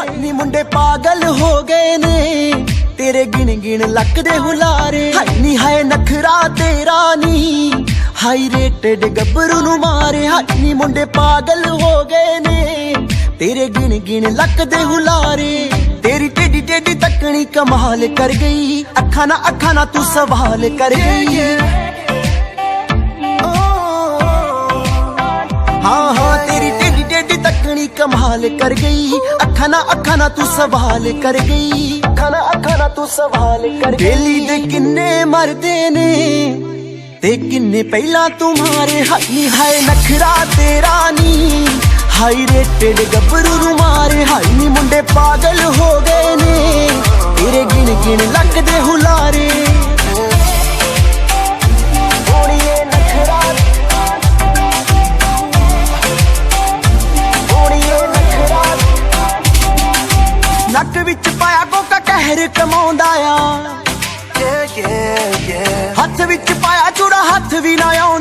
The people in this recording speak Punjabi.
ਹਾਏ ਨੀ ਮੁੰਡੇ ਪਾਗਲ ਹੋ ਗਏ ਨੇ ਤੇਰੇ ਗਿਣ ਗਿਣ ਲੱਕ ਦੇ ਹੁਲਾਰੇ ਹਾਏ ਨੀ ਹਾਏ ਨਖਰਾ ਤੇਰਾ ਨੀ ਹਾਈ ਰੇਟਡ ਗੱਭਰੂ ਨੂੰ ਮਾਰੇ ਹਾਏ ਨੀ ਮੁੰਡੇ ਪਾਗਲ ਹੋ ਗਏ ਨੇ ਤੇਰੇ ਗਿਣ ਗਿਣ ਲੱਕ ਦੇ ਹੁਲਾਰੇ ਤੇਰੀ ਟੇਡੀ ਟੇਡੀ ਤੱਕਣੀ ਕਮਾਲ ਕਰ ਗਈ ਅੱਖਾਂ ਨਾ ਤੂੰ ਸਵਾਲ ਕਰ ਗਈ ਹਾਂ ਤੇਰੀ ਟੇਡੀ ਟੇਡੀ ਤੱਕਣੀ ਕਮਾਲ ਕਰ ਗਈ ਅੱਖਾਂ ਨਾ ਤੂੰ ਸਵਾਲ ਕਰ ਗਈ ਅੱਖਾਂ ਨਾ ਤੂੰ ਸਵਾਲ ਕਰ ਗਈ ਬੇਲੀ ਦੇ ਕਿੰਨੇ ਮਰਦੇ ਨੇ ਤੇ ਕਿੰਨੇ ਪਹਿਲਾਂ ਤੁਮਾਰੇ ਹਾਈ ਹਾਏ ਨਖਰਾ ਤੇਰਾ ਨੀ ਹਾਈ ਰੇਟਡ ਗੱਭਰੂ ਨੂੰ ਮਾਰੇ ਹਾਈ ਨੀ ਮੁੰਡੇ ਪਾਗਲ ਹੋ ਗਏ ਨੇ ਤੇਰੇ ਗਿਣ ਗਿਣ ਲੱਕ ਦੇ ਹੁਲਾਰੇ ਨੱਕ ਵਿੱਚ ਪਾਇਆ ਕੋਕਾ ਕਹਿਰ ਕਮਾਉਂਦਾ ਆ ਹੱਥ ਵਿੱਚ ਪਾਇਆ ਚੂੜਾ ਹੱਥ ਵੀ ਨਾ ਆਉਂਦਾ